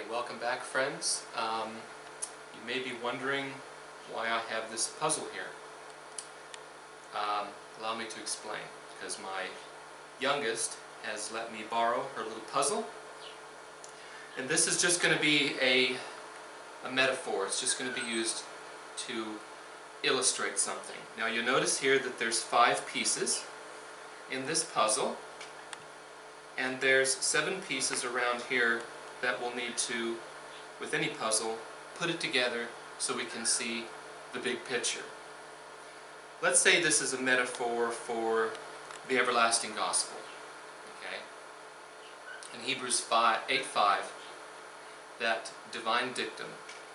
Welcome back, friends. You may be wondering why I have this puzzle here. Allow me to explain, because my youngest has let me borrow her little puzzle. And this is just going to be a metaphor. It's just going to be used to illustrate something. Now you'll notice here that there's 5 pieces in this puzzle, and there's 7 pieces around here that we'll need to, with any puzzle, put it together so we can see the big picture. Let's say this is a metaphor for the everlasting gospel. Okay? In Hebrews 8:5, that divine dictum,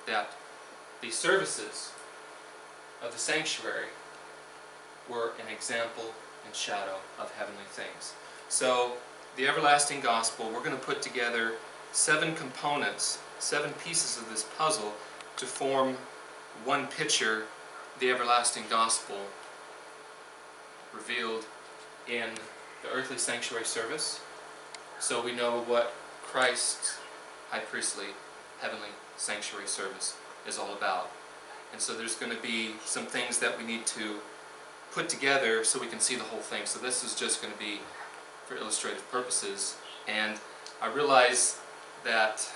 that the services of the sanctuary were an example and shadow of heavenly things. So, the everlasting gospel, we're going to put together 7 components, 7 pieces of this puzzle to form one picture, the everlasting gospel revealed in the earthly sanctuary service, so we know what Christ's high priestly heavenly sanctuary service is all about. And so there's going to be some things that we need to put together so we can see the whole thing. So this is just going to be for illustrative purposes, and I realize that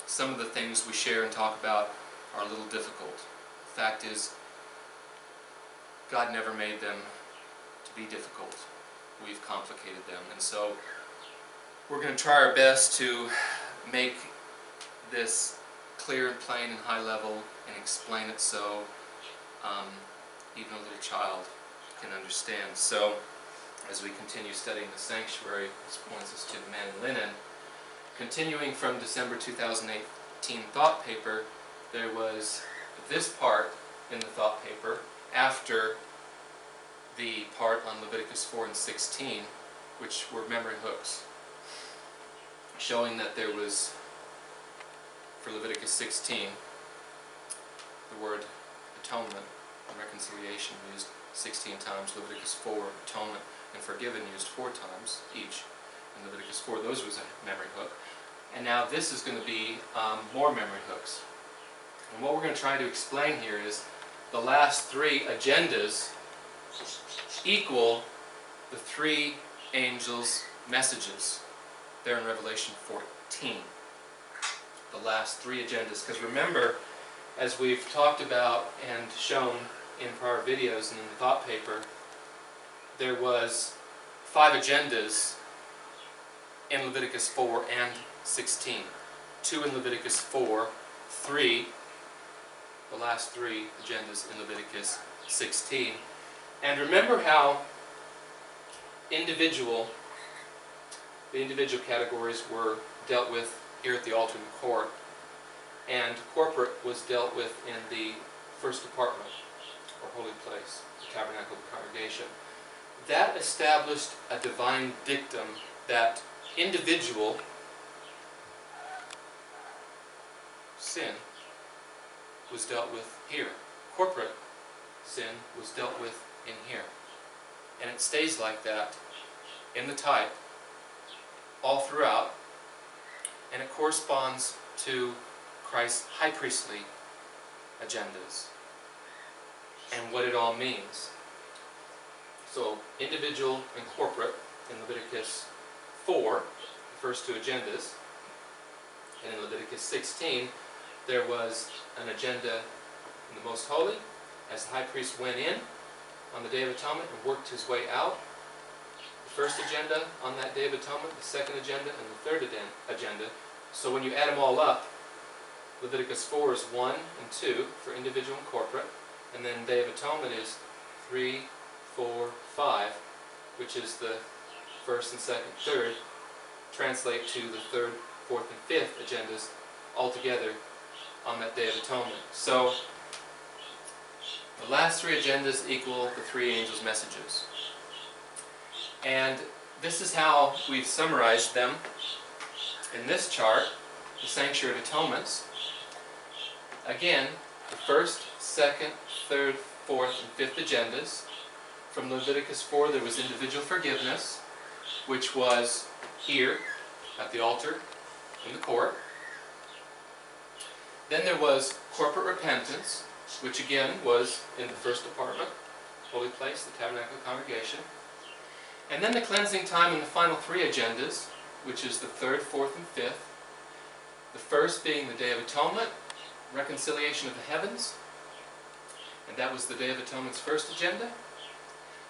some of the things we share and talk about are a little difficult. The fact is, God never made them to be difficult. We've complicated them, and so we're going to try our best to make this clear and plain and high level and explain it so even a little child can understand. So as we continue studying the sanctuary, this points us to the man in linen. Continuing from December 2018 thought paper, there was this part in the thought paper after the part on Leviticus 4 and 16, which were memory hooks, showing that there was, for Leviticus 16, the word atonement and reconciliation used 16 times, Leviticus 4, atonement and forgiven used 4 times each. In Leviticus 4, those was a memory hook. And now this is going to be more memory hooks. And what we're going to try to explain here is the last 3 agendas equal the 3 angels' messages there in Revelation 14. The last 3 agendas. Because remember, as we've talked about and shown in prior videos and in the thought paper, there was 5 agendas in Leviticus 4 and 16. 2 in Leviticus 4, 3, the last 3 agendas in Leviticus 16. And remember how the individual categories were dealt with here at the altar in the court, and corporate was dealt with in the first apartment, or holy place, the tabernacle of the congregation. That established a divine dictum that individual sin was dealt with here. Corporate sin was dealt with in here. And it stays like that in the type all throughout, and it corresponds to Christ's high priestly agendas and what it all means. So individual and corporate in Leviticus 4, the first 2 agendas, and in Leviticus 16 there was an agenda in the Most Holy as the high priest went in on the Day of Atonement and worked his way out. The first agenda on that Day of Atonement, the second agenda, and the third agenda. So when you add them all up, Leviticus 4 is 1 and 2 for individual and corporate, and then Day of Atonement is 3, 4, 5, which is the first and second, third, translate to the third, fourth, and fifth agendas altogether on that Day of Atonement. So the last 3 agendas equal the 3 angels' messages. And this is how we've summarized them in this chart, the Sanctuary of Atonements. Again, the first, second, third, fourth, and fifth agendas. From Leviticus 4 there was individual forgiveness, which was here at the altar in the court. Then there was corporate repentance, which again was in the first department, holy place, the tabernacle congregation. And then the cleansing time and the final three agendas, which is the third, fourth, and fifth. The first being the Day of Atonement, reconciliation of the heavens. And that was the Day of Atonement's first agenda.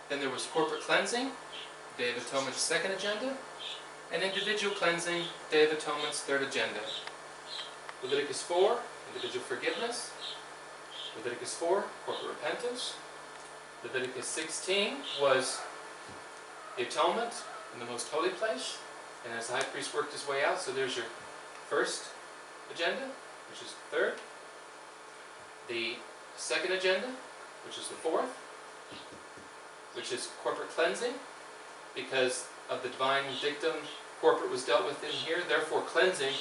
Then there was corporate cleansing, Day of Atonement's second agenda. And individual cleansing, Day of Atonement's third agenda. Leviticus 4, individual forgiveness. Leviticus 4, corporate repentance. Leviticus 16 was the atonement in the most holy place. And as the high priest worked his way out, so there's your first agenda, which is the third. The second agenda, which is the fourth, which is corporate cleansing. Because of the divine dictum, corporate was dealt with in here. Therefore, cleansing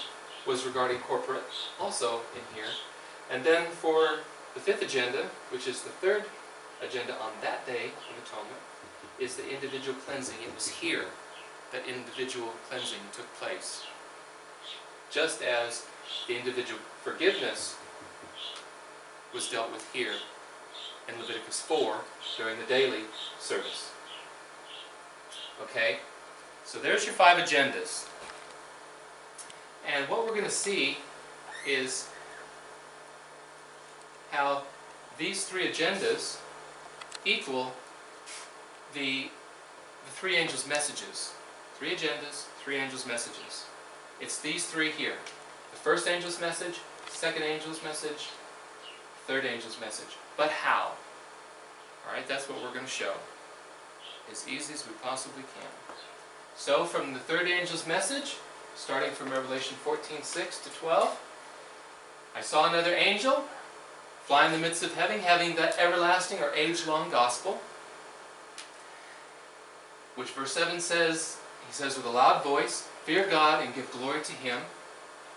was regarding corporate also in here. And then for the fifth agenda, which is the third agenda on that day of atonement, is the individual cleansing. It was here that individual cleansing took place. Just as the individual forgiveness was dealt with here in Leviticus 4 during the daily service. Okay? So there's your 5 agendas. And what we're going to see is how these 3 agendas equal the 3 angels' messages. 3 agendas, 3 angels' messages. It's these 3 here. The first angel's message, second angel's message, third angel's message. But how? Alright, that's what we're going to show. As easy as we possibly can. So from the third angel's message, starting from Revelation 14:6 to 12, I saw another angel fly in the midst of heaven, having that everlasting or age-long gospel, which verse 7 says, he says with a loud voice, "Fear God and give glory to Him,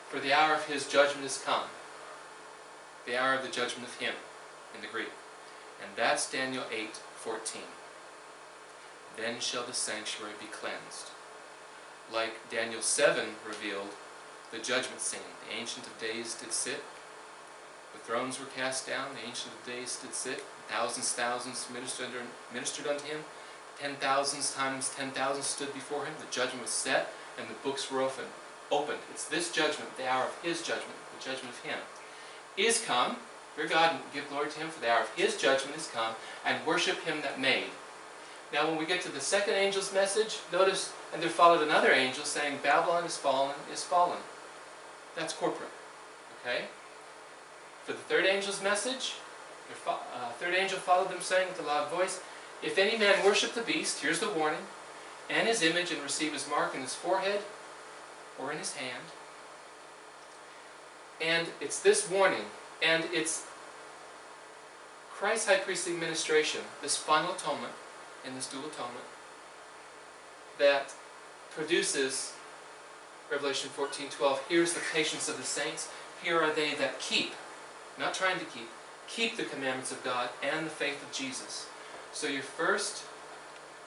for the hour of His judgment is come." The hour of the judgment of Him in the Greek. And that's Daniel 8:14. Then shall the sanctuary be cleansed. Like Daniel 7 revealed the judgment scene. The Ancient of Days did sit. The thrones were cast down. The Ancient of Days did sit. Thousands ministered unto Him. 10,000 times 10,000 stood before Him. The judgment was set, and the books were opened. It's this judgment, the hour of His judgment, the judgment of Him, is come. Fear God and give glory to Him, for the hour of His judgment is come, and worship Him that made. Now when we get to the second angel's message, notice, and there followed another angel saying, Babylon is fallen, is fallen. That's corporate. Okay? For the third angel's message, the third angel followed them, saying with a loud voice, "If any man worship the beast," here's the warning, "and his image, and receive his mark in his forehead or in his hand." And it's this warning, and it's Christ's high priestly administration, this final atonement, in this dual atonement, that produces Revelation 14:12. Here's the patience of the saints. Here are they that keep, not trying to keep the commandments of God and the faith of Jesus. So your first,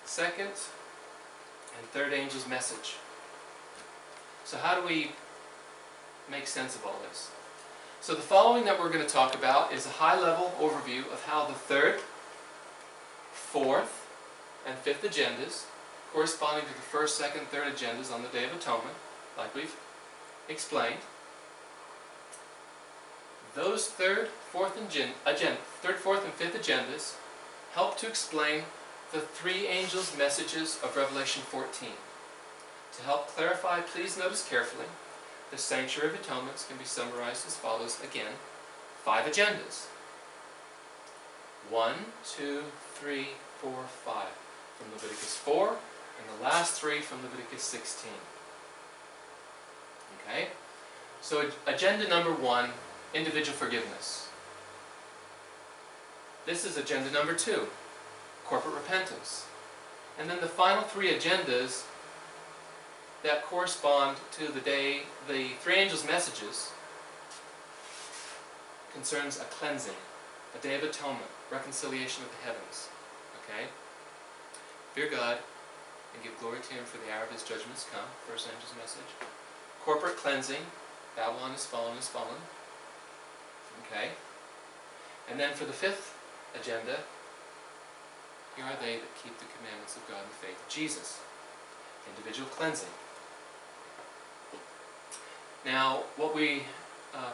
second, and third angel's message. So how do we make sense of all this? So the following that we're going to talk about is a high-level overview of how the third, fourth, and fifth agendas, corresponding to the first, second, third agendas on the Day of Atonement, like we've explained, those third, fourth, and fifth agendas help to explain the 3 angels' messages of Revelation 14. To help clarify, please notice carefully, the Sanctuary of Atonements can be summarized as follows again. 5 agendas. 1, 2, 3, 4, 5. From Leviticus 4, and the last 3 from Leviticus 16. Okay? So agenda number 1, individual forgiveness. This is agenda number 2, corporate repentance. And then the final 3 agendas that correspond to the 3 angels' messages, concerns a cleansing, a day of atonement, reconciliation of the heavens. Okay? Fear God and give glory to Him, for the hour of His judgment has come, first angel's message. Corporate cleansing, Babylon is fallen, is fallen. Okay? And then for the fifth agenda, here are they that keep the commandments of God and the faith of Jesus. Individual cleansing. Now, what we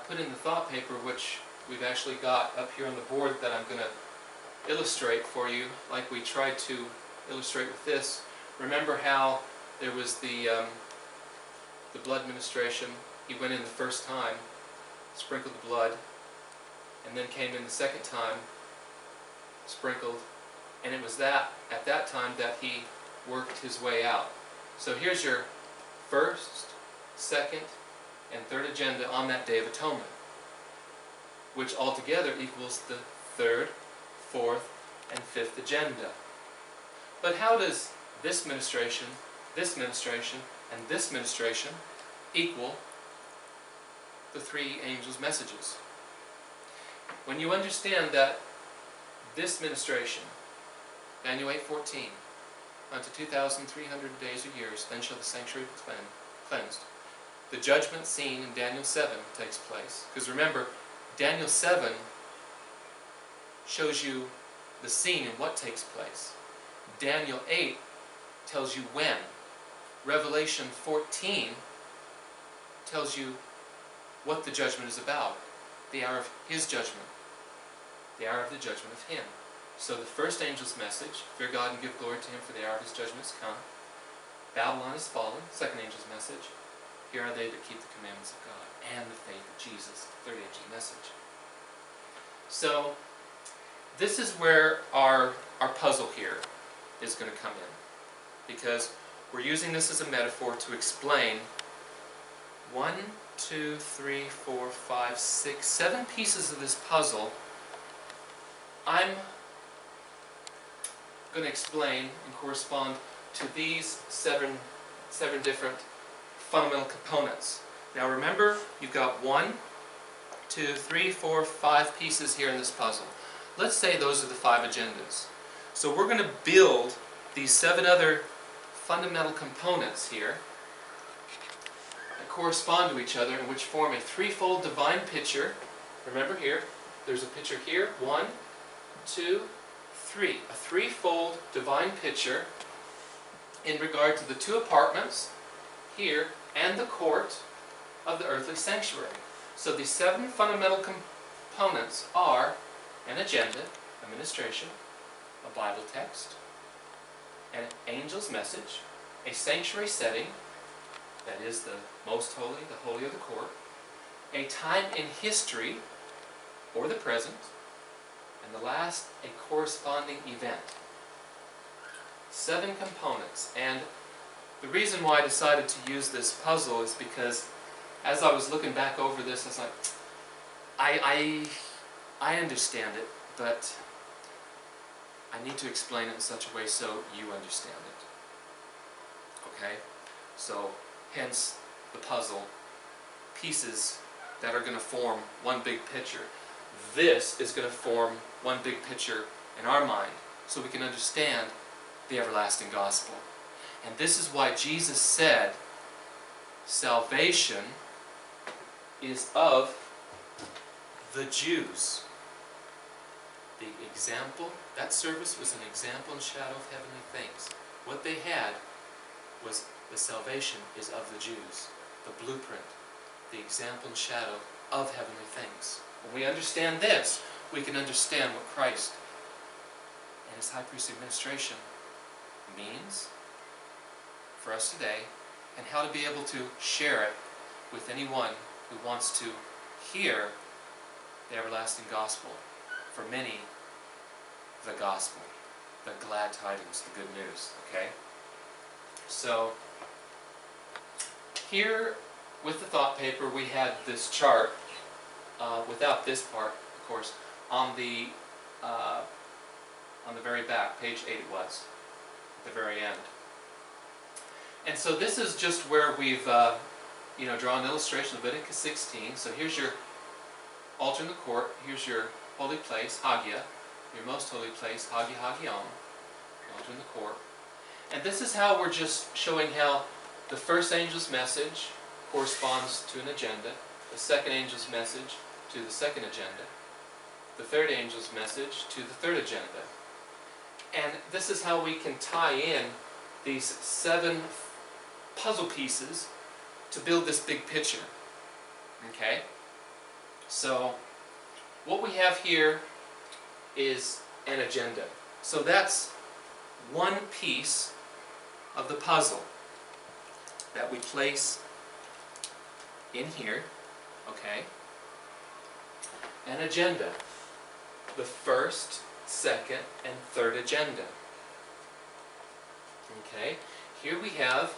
put in the thought paper, which we've actually got up here on the board that I'm going to illustrate for you, like we tried to illustrate with this. Remember how there was the blood ministration. He went in the first time, sprinkled the blood, and then came in the second time, sprinkled, and it was that at that time that he worked his way out. So here's your first, second, and third agenda on that Day of Atonement, which altogether equals the third, fourth, and fifth agenda. But how does this ministration, and this ministration equal the three angels' messages? When you understand that this ministration, Daniel 8:14, unto 2,300 days or years, then shall the sanctuary be cleansed. The judgment scene in Daniel 7 takes place. Because remember, Daniel 7 shows you the scene and what takes place. Daniel 8 tells you when. Revelation 14 tells you what the judgment is about. The hour of his judgment. The hour of the judgment of him. So the first angel's message, fear God and give glory to him, for the hour of his judgment has come. Babylon is fallen. Second angel's message, here are they that keep the commandments of God and the faith of Jesus. Third angel's message. So this is where our puzzle here is going to come in, because we're using this as a metaphor to explain 1, 2, 3, 4, 5, 6, 7 pieces of this puzzle. I'm going to explain and correspond to these seven different fundamental components. Now remember, you've got 1, 2, 3, 4, 5 pieces here in this puzzle. Let's say those are the 5 agendas. So we're going to build these 7 other fundamental components here that correspond to each other and which form a threefold divine picture. Remember here, there's a picture here, 1, 2, 3. A threefold divine picture in regard to the 2 apartments here and the court of the earthly sanctuary. So these 7 fundamental components are an agenda, a ministration, a Bible text, an angel's message, a sanctuary setting, that is the most holy, the holy of the court, a time in history, or the present, and the last, a corresponding event. 7 components. And the reason why I decided to use this puzzle is because as I was looking back over this, I was like, I understand it, but I need to explain it in such a way so you understand it. Okay? So, hence the puzzle pieces that are going to form one big picture. This is going to form one big picture in our mind so we can understand the everlasting gospel. And this is why Jesus said salvation is of the Jews. The example, that service was an example and shadow of heavenly things. What they had was the salvation is of the Jews. The blueprint, the example and shadow of heavenly things. When we understand this, we can understand what Christ and his high priestly administration means for us today, and how to be able to share it with anyone who wants to hear the everlasting gospel. For many, the gospel, the glad tidings, the good news. Okay? So, here with the thought paper we had this chart, without this part, of course, on the very back, page 8 it was, at the very end. And so this is just where we've drawn an illustration of Leviticus 16. So here's your altar in the court, here's your holy place, Hagia, your most holy place, Hagia Hagion, altar in the court. And this is how we're just showing how the first angel's message corresponds to an agenda, the second angel's message to the second agenda, the third angel's message to the third agenda. And this is how we can tie in these 7 puzzle pieces to build this big picture. Okay? So, what we have here is an agenda. So that's one piece of the puzzle that we place in here. Okay? An agenda. The first, second, and third agenda. Okay? Here we have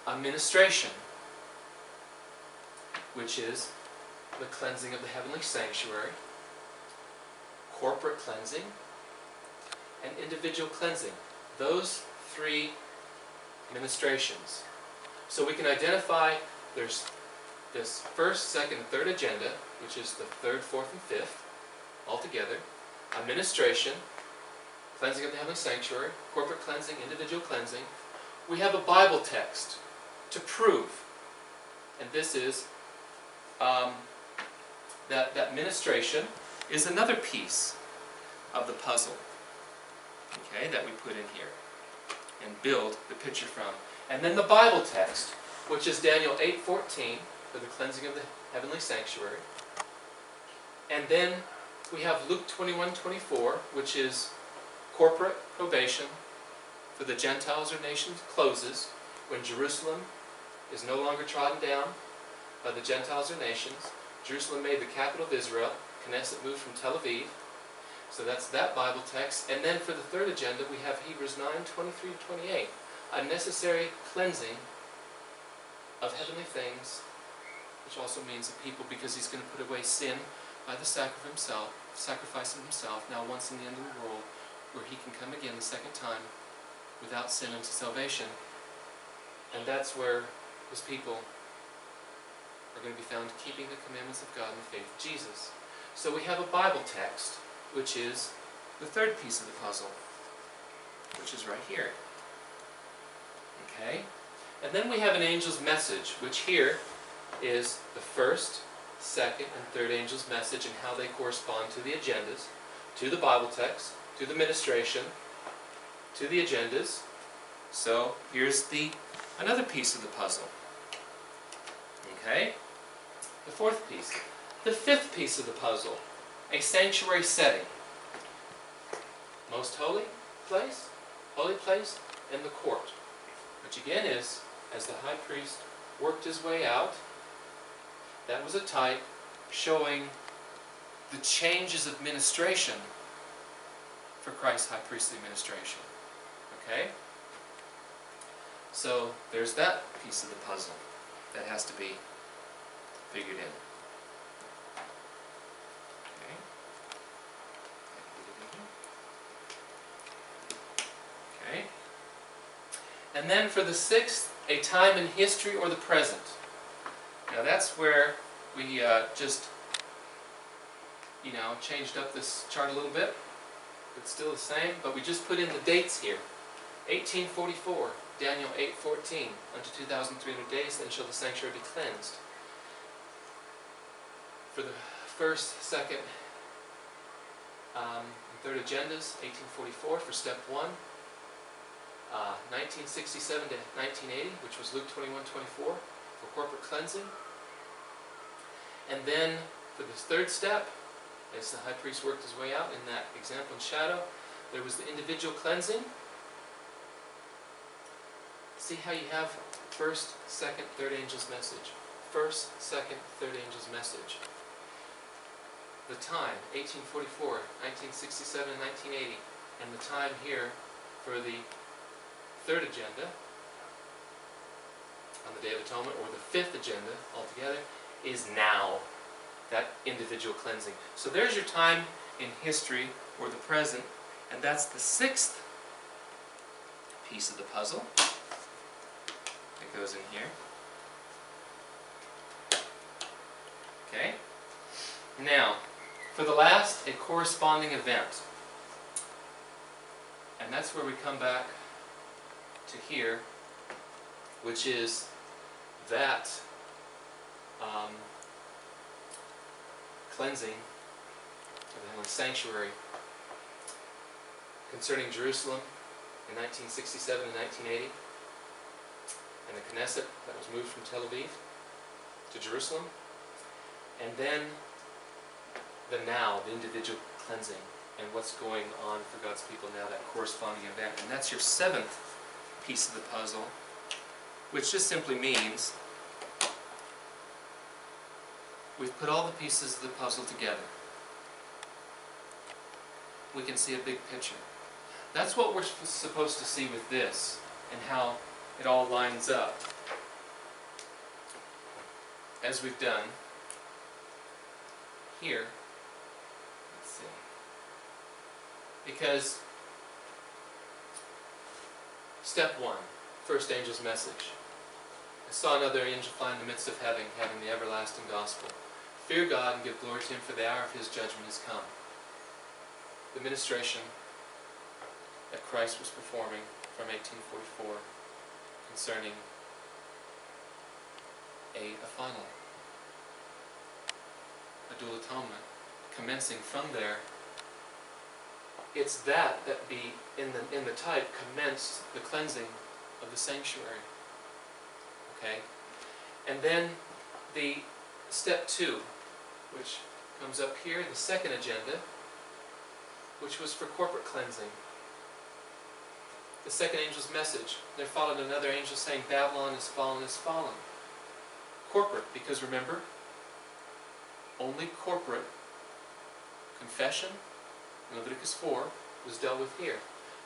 a ministration, which is the cleansing of the heavenly sanctuary, corporate cleansing, and individual cleansing. Those 3 ministrations. So we can identify there's this first, second, and third agenda, which is the third, fourth, and fifth, altogether. A ministration, cleansing of the heavenly sanctuary, corporate cleansing, individual cleansing. We have a Bible text to prove, and this is that ministration is another piece of the puzzle, okay, that we put in here and build the picture from. And then the Bible text, which is Daniel 8:14 for the cleansing of the heavenly sanctuary. And then we have Luke 21:24, which is corporate probation for the Gentiles or nations closes when Jerusalem is no longer trodden down by the Gentiles or nations. Jerusalem made the capital of Israel. Knesset moved from Tel Aviv. So that's that Bible text. And then for the third agenda, we have Hebrews 9:23-28, a necessary cleansing of heavenly things, which also means a people, because he's going to put away sin by the sacrifice of himself, now once in the end of the world, where he can come again the second time without sin unto salvation. And that's where his people are going to be found keeping the commandments of God in the faith of Jesus. So we have a Bible text, which is the third piece of the puzzle, which is right here. Okay? And then we have an angel's message, which here is the first, second, and third angel's message and how they correspond to the agendas, to the Bible text, to the ministration, to the agendas. So here's another piece of the puzzle. Okay? The fourth piece. The fifth piece of the puzzle. A sanctuary setting. Most holy place, and the court. Which again is, as the high priest worked his way out, that was a type showing the changes of ministration for Christ's high priestly ministration. Okay? So there's that piece of the puzzle that has to be figured in. Okay? And then for the sixth, a time in history or the present. Now that's where we just, changed up this chart a little bit. It's still the same, but we just put in the dates here. 1844, Daniel 8:14, unto 2,300 days, then shall the sanctuary be cleansed. For the first, second, and third agendas, 1844 for step 1. 1967 to 1980, which was Luke 21:24 for corporate cleansing. And then for the third step, as the high priest worked his way out in that example and shadow, there was the individual cleansing. See how you have first, second, third angel's message. First, second, third angel's message. The time, 1844, 1967, and 1980. And the time here for the third agenda on the Day of Atonement, or the fifth agenda altogether, is now. That individual cleansing. So there's your time in history or the present, and that's the sixth piece of the puzzle that goes in here. Okay? Now, for the last, a corresponding event. And that's where we come back to here, which is that cleansing of the heavenly sanctuary concerning Jerusalem in 1967 and 1980, and the Knesset that was moved from Tel Aviv to Jerusalem, and then the now, the individual cleansing, and what's going on for God's people now, that corresponding event. And that's your seventh piece of the puzzle, which just simply means we've put all the pieces of the puzzle together. We can see a big picture. That's what we're supposed to see with this, and how it all lines up, as we've done here. Let's see. Because step one, first angel's message. I saw another angel fly in the midst of heaven, having the everlasting gospel. Fear God and give glory to Him, for the hour of His judgment is come. The ministration that Christ was performing from 1844 concerning a final, a dual atonement, commencing from there. It's that be in the type commenced the cleansing of the sanctuary. Okay? And then the step two, which comes up here, the second agenda, which was for corporate cleansing. The second angel's message. There followed another angel saying, Babylon is fallen, is fallen. Corporate, because remember, only corporate confession, Leviticus 4, was dealt with here.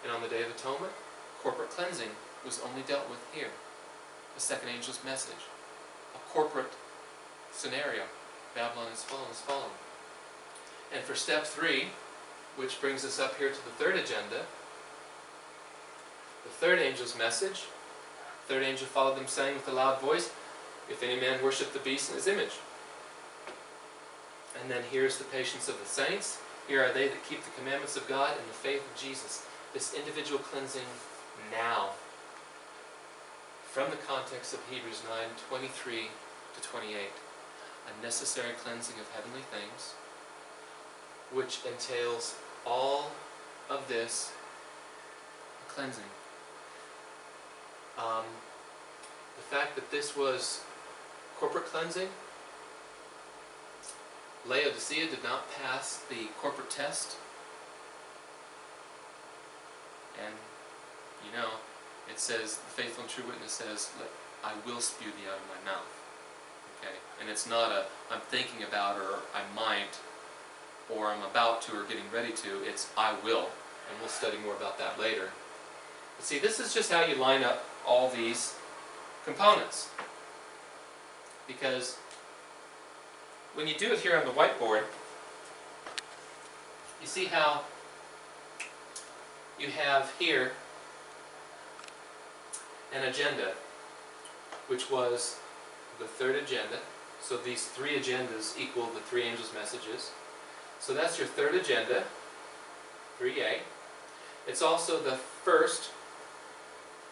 And on the Day of Atonement, corporate cleansing was only dealt with here. The second angel's message. A corporate scenario. Babylon is fallen, is fallen. And for step 3, which brings us up here to the third agenda, the third angel's message. The third angel followed them, saying with a loud voice, If any man worship the beast in his image. And then here's the patience of the saints. Here are they that keep the commandments of God and the faith of Jesus. This individual cleansing now. From the context of Hebrews 9:23 to 28. A necessary cleansing of heavenly things, which entails all of this cleansing. The fact that this was corporate cleansing, Laodicea did not pass the corporate test. And, you know, it says, the faithful and true witness says, I will spew thee out of my mouth. Okay? And it's not a, I'm thinking about, or I might, or I'm about to, or getting ready to. It's, I will. And we'll study more about that later. But see, this is just how you line up all these components. Because when you do it here on the whiteboard, you see how you have here an agenda, which was the third agenda. So these three agendas equal the three angels' messages. So that's your third agenda, 3A. It's also the first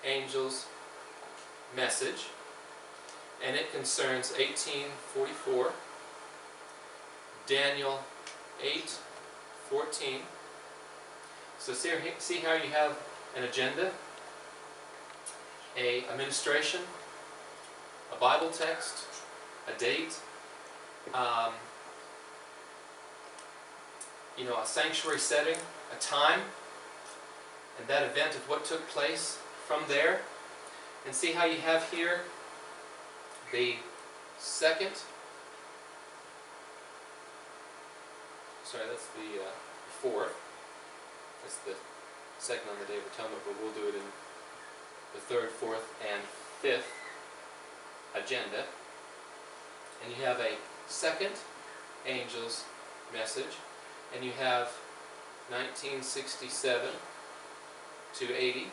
angel's message, and it concerns 1844, Daniel 8:14. So see how you have an agenda, a administration, a Bible text, a date, a sanctuary setting, a time, and that event of what took place from there. And see how you have here the second, sorry, that's the fourth. That's the second on the Day of Atonement, but we'll do it in the third, fourth, and fifth agenda. And you have a second angel's message, and you have 1967 to 80,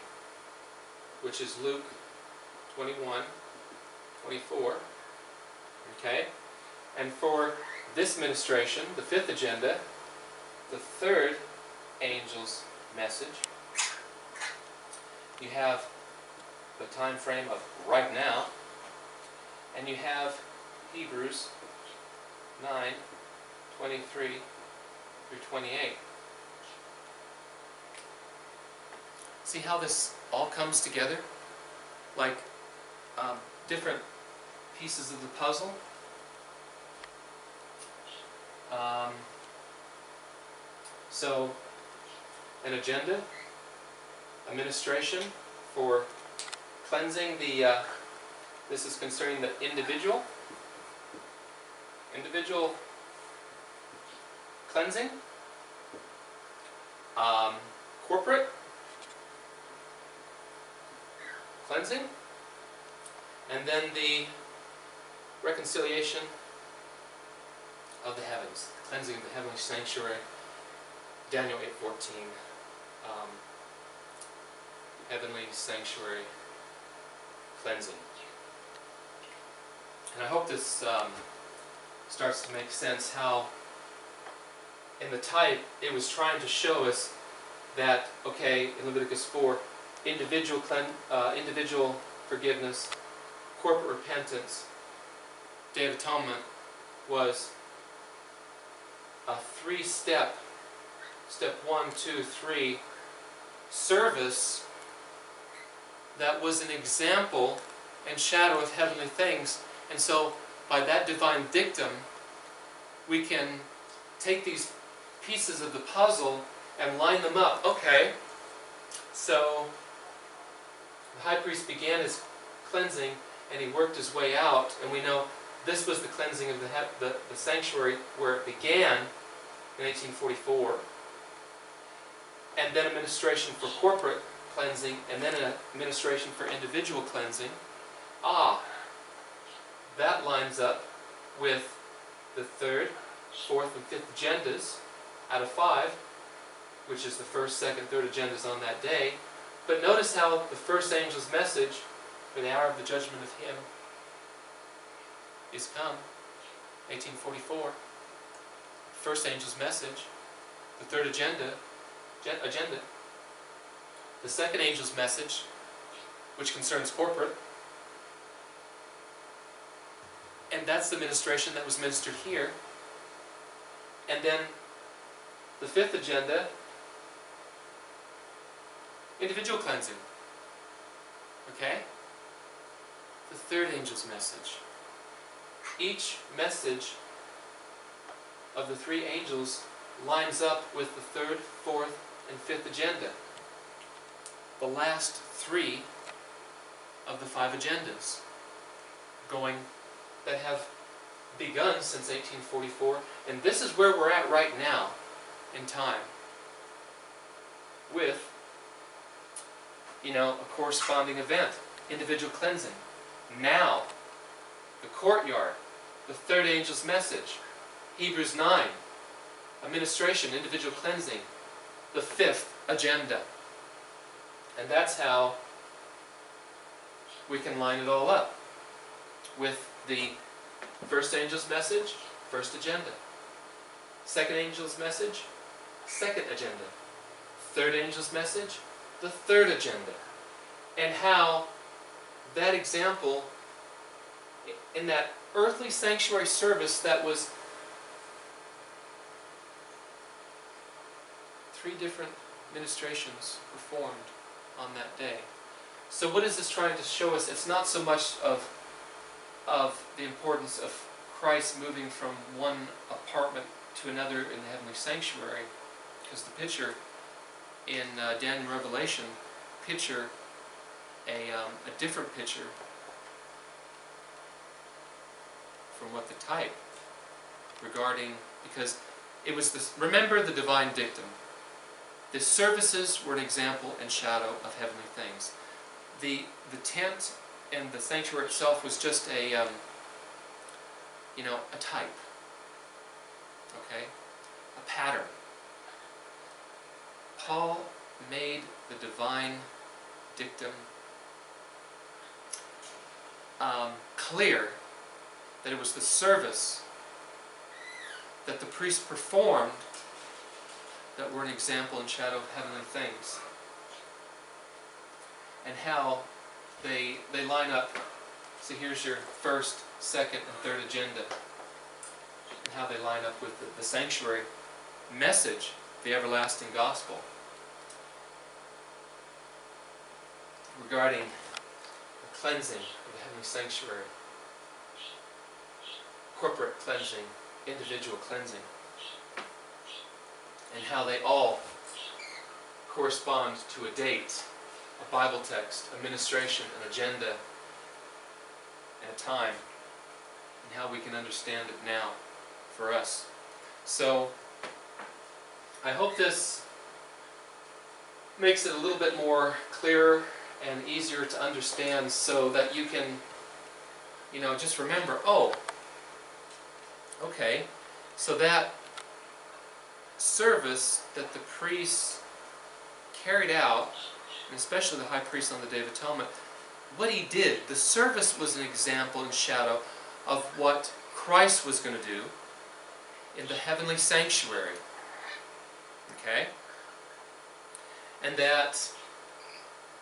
which is Luke 21:24. Okay? And for this ministration, the fifth agenda, the third angel's message, you have the time frame of right now, and you have Hebrews 23 through 28. See how this all comes together? Like different pieces of the puzzle. So, an agenda, a ministration for cleansing the, this is concerning the individual cleansing, corporate cleansing, and then the reconciliation of the heavens, the cleansing of the heavenly sanctuary, Daniel 8:14, heavenly sanctuary cleansing. And I hope this starts to make sense how in the type it was trying to show us that, okay, in Leviticus 4, individual forgiveness, corporate repentance, Day of Atonement was a three-step, step 1, 2, 3, service that was an example and shadow of heavenly things. And so, by that divine dictum, we can take these pieces of the puzzle and line them up. Okay, so the high priest began his cleansing and he worked his way out, and we know this was the cleansing of the sanctuary where it began in 1844, and then a ministration for corporate cleansing, and then an administration for individual cleansing. That lines up with the third, fourth, and fifth agendas out of 5, which is the first, second, third agendas on that day. But notice how the first angel's message for the hour of the judgment of him is come, 1844. First angel's message, the third agenda. The second angel's message, which concerns corporate, and that's the ministration that was ministered here. And then the fifth agenda, individual cleansing. Okay? The third angel's message. Each message of the 3 angels lines up with the third, fourth, and fifth agenda. The last 3 of the 5 agendas that have begun since 1844, and this is where we're at right now in time, with a corresponding event, individual cleansing. Now, the courtyard, the third angel's message, Hebrews 9, administration, individual cleansing, the 5th agenda. And that's how we can line it all up with the first angel's message, first agenda. Second angel's message, second agenda. Third angel's message, the third agenda. And how that example in that earthly sanctuary service that was 3 different ministrations performed on that day. So what is this trying to show us? It's not so much of the importance of Christ moving from one apartment to another in the heavenly sanctuary, because the picture in Daniel and Revelation picture a different picture from what the type regarding, because it was this, remember the divine dictum. The services were an example and shadow of heavenly things. The tent and the sanctuary itself was just a type, okay, a pattern. Paul made the divine dictum clear that it was the service that the priests performed that were an example and shadow of heavenly things, and how they line up. So here's your first, second, and third agenda. and how they line up with the sanctuary message, the everlasting gospel, regarding the cleansing of the heavenly sanctuary, corporate cleansing, individual cleansing, and how they all correspond to a date, a Bible text, a ministration, an agenda, and a time, and how we can understand it now for us. So, I hope this makes it a little bit more clearer and easier to understand, so that you can, just remember, oh, okay, so that service that the priests carried out, and especially the high priest on the Day of Atonement, what he did, the service was an example and shadow of what Christ was going to do in the heavenly sanctuary. Okay? And that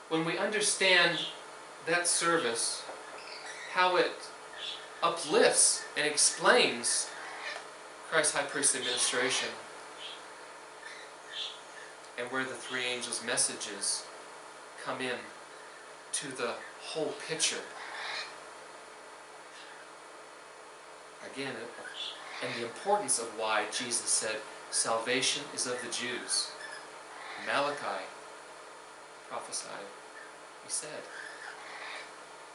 when we understand that service, how it uplifts and explains Christ's high priestly administration, and where the three angels' messages come in to the whole picture. Again, and the importance of why Jesus said, salvation is of the Jews. Malachi prophesied. He said,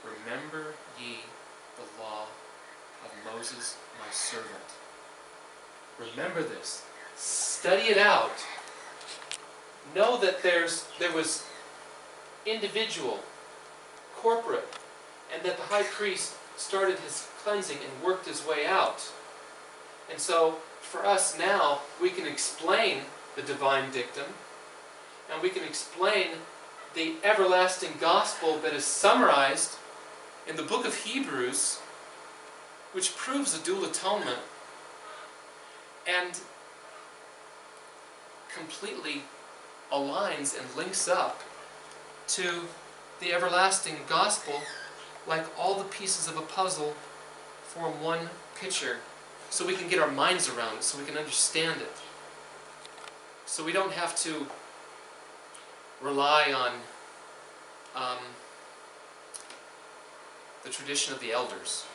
remember ye the law of Moses my servant. Remember this. Study it out. Know that there was individual, corporate, and that the high priest started his cleansing and worked his way out. And so, for us now, we can explain the divine dictum, and we can explain the everlasting gospel that is summarized in the book of Hebrews, which proves the dual atonement and completely aligns and links up to the everlasting gospel, like all the pieces of a puzzle form one picture, so we can get our minds around it, so we can understand it. So we don't have to rely on the tradition of the elders.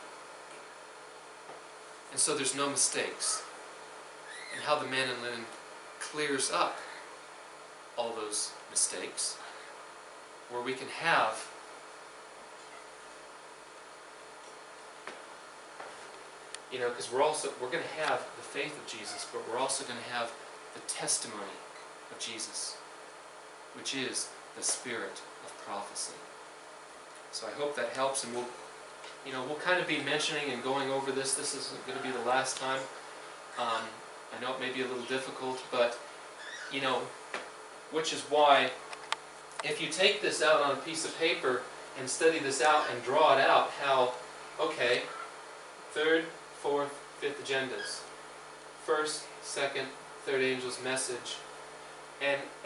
And so there's no mistakes. And how the man in linen clears up all those mistakes, where we can have because we're going to have the faith of Jesus, but we're also going to have the testimony of Jesus, which is the spirit of prophecy. So I hope that helps, and we'll kind of be mentioning and going over this. This isn't going to be the last time. I know it may be a little difficult, but which is why if you take this out on a piece of paper and study this out and draw it out, how, okay, third, fourth, fifth agendas, first, second, third angel's message,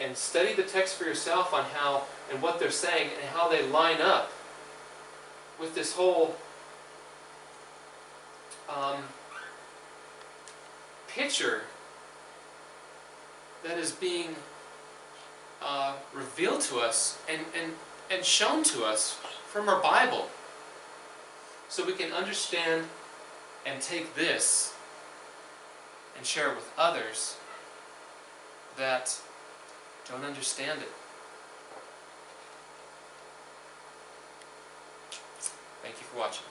and study the text for yourself on how and what they're saying and how they line up with this whole picture that is being revealed to us and shown to us from our Bible, so we can understand and take this and share it with others that don't understand it. Thank you for watching.